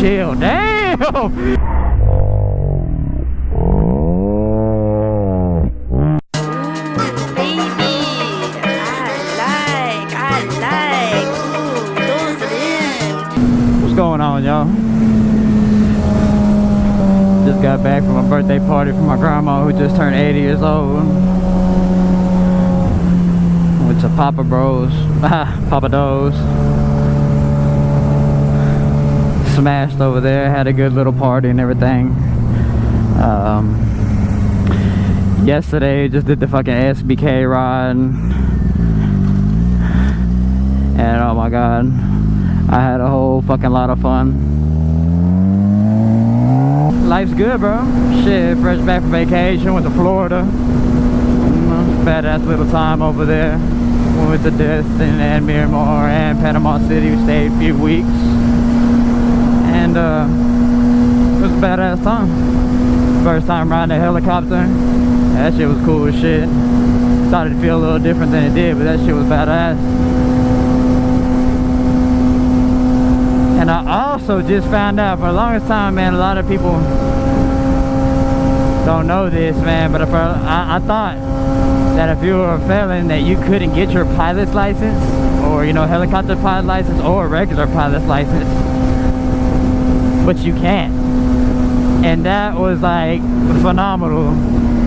chill. Damn! Going on, y'all? Just got back from a birthday party for my grandma who just turned 80 years old. Went to Papa Bros, Papa Do's. Smashed over there, had a good little party and everything. Yesterday just did the fucking SBK ride, and oh my god, I had a whole fucking lot of fun. Life's good, bro. Shit, fresh back from vacation, went to Florida. Badass little time over there. We went to Destin and Miramar and Panama City. We stayed a few weeks. And it was a badass time. First time riding a helicopter. That shit was cool as shit. Thought it'd feel a little different than it did, but that shit was badass. And I also just found out, for the longest time, man, a lot of people don't know this, man, but I thought that if you were a felon that you couldn't get your pilot's license, or, you know, helicopter pilot license, or regular pilot's license, but you can't. And that was like phenomenal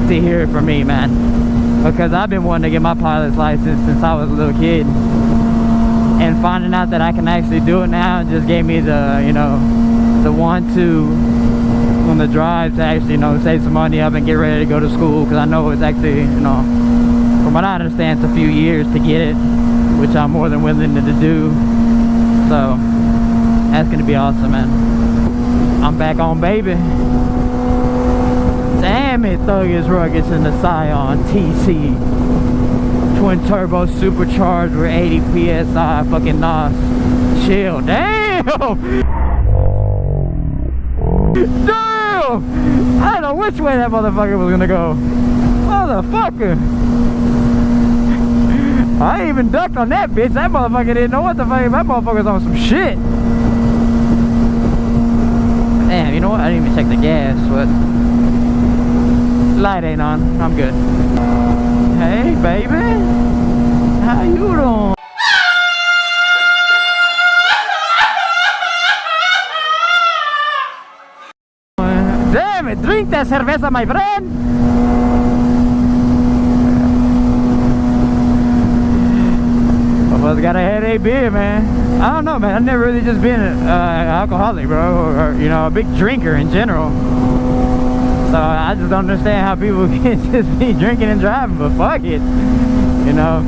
to hear for me, man, because I've been wanting to get my pilot's license since I was a little kid. And finding out that I can actually do it now just gave me the, you know, the want-to on the drive to actually, you know, save some money up and get ready to go to school, because I know it's actually, you know, from what I understand, it's a few years to get it, which I'm more than willing to do. So that's gonna be awesome, man. I'm back on, baby. Damn it, Thug is Rugged in the Scion TC. Twin turbo supercharged with 80 psi fucking NOS. Chill. Damn! Damn! I don't know which way that motherfucker was gonna go. Motherfucker! I ain't even ducked on that bitch. That motherfucker didn't know what the fuck. That motherfucker's on some shit. Damn, you know what? I didn't even check the gas, but light ain't on. I'm good. Hey, baby. How you doing? Damn it, drink that cerveza, my friend. Almost got a headache beer, man. I don't know, man. I've never really just been an alcoholic, bro, or, you know, a big drinker in general. So I just don't understand how people can just be drinking and driving, but fuck it, you know.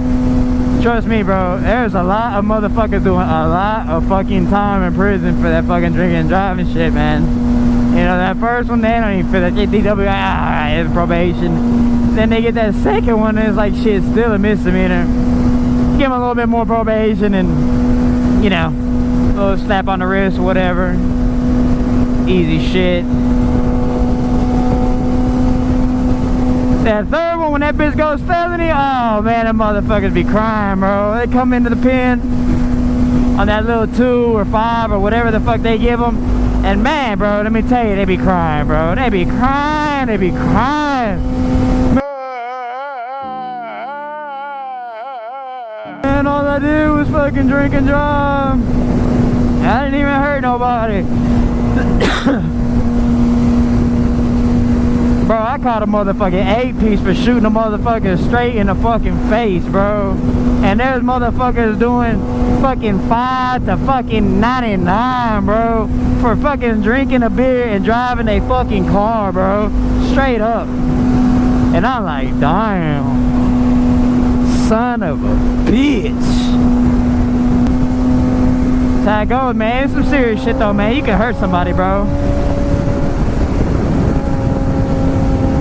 Trust me, bro, there's a lot of motherfuckers doing a lot of fucking time in prison for that fucking drinking and driving shit, man. You know, that first one, they don't even feel that DWI, it's probation. Then they get that second one, and it's like, shit, still a misdemeanor. Give them a little bit more probation and, you know, a little slap on the wrist or whatever. Easy shit. That third one, when that bitch goes felony, oh man, them motherfuckers be crying, bro. They come into the pen on that little 2 or 5 or whatever the fuck they give them, and man, bro, let me tell you, they be crying, bro. They be crying, they be crying. And all I did was fucking drink and drive. I didn't even hurt nobody. Bro, I caught a motherfucking 8-piece for shooting a motherfucker straight in the fucking face, bro. And there's motherfuckers doing fucking 5 to fucking 99, bro, for fucking drinking a beer and driving a fucking car, bro. Straight up. And I'm like, damn. Son of a bitch. That's how it goes, man. It's some serious shit though, man. You can hurt somebody, bro.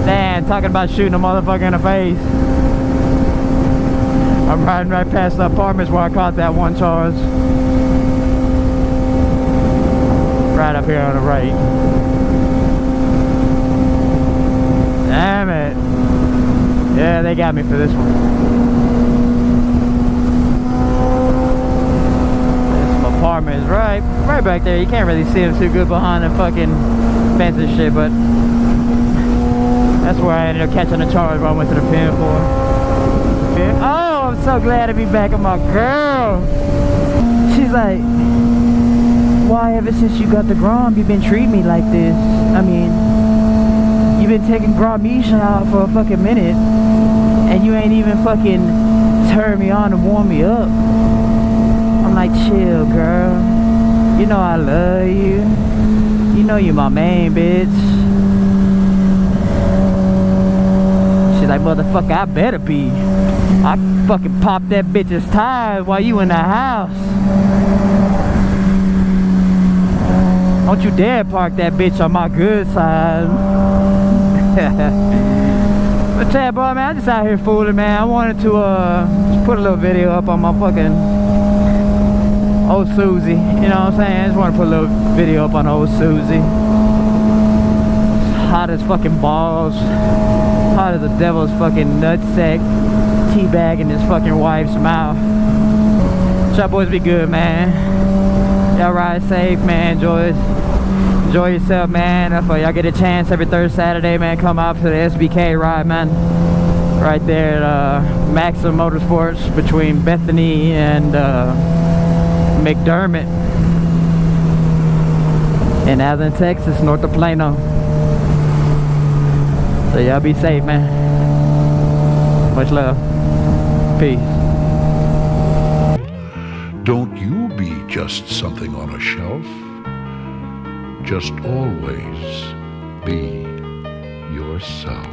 Damn, talking about shooting a motherfucker in the face. I'm riding right past the apartments where I caught that one charge. Right up here on the right. Damn it. Yeah, they got me for this one. There's some apartment is right back there. You can't really see them too good behind the fucking fence and shit, but that's where I ended up catching the charge when I went to the pen for. Oh, I'm so glad to be back with my girl. She's like, why ever since you got the Grom, you've been treating me like this? I mean, you've been taking Gramisha out for a fucking minute, and you ain't even fucking turn me on and warm me up. I'm like, chill, girl. You know I love you. You know you my main bitch. She's like, motherfucker, I better be. I fucking popped that bitch's tires while you in the house. Don't you dare park that bitch on my good side. But yeah, boy, man, I'm just out here fooling, man. I wanted to just put a little video up on my fucking old Susie. You know what I'm saying? I just want to put a little video up on old Susie. Hot as fucking balls. Hot as the devil's fucking nutsack. Teabagging his fucking wife's mouth. Y'all boys be good, man. Y'all ride safe, man. Enjoy yourself, man. If y'all get a chance every third Saturday, man, come out to the SBK ride, man. Right there at Maxim Motorsports between Bethany and McDermott in Athens, Texas, north of Plano. So y'all be safe, man. Much love. Peace. Don't you be just something on a shelf. Just always be yourself.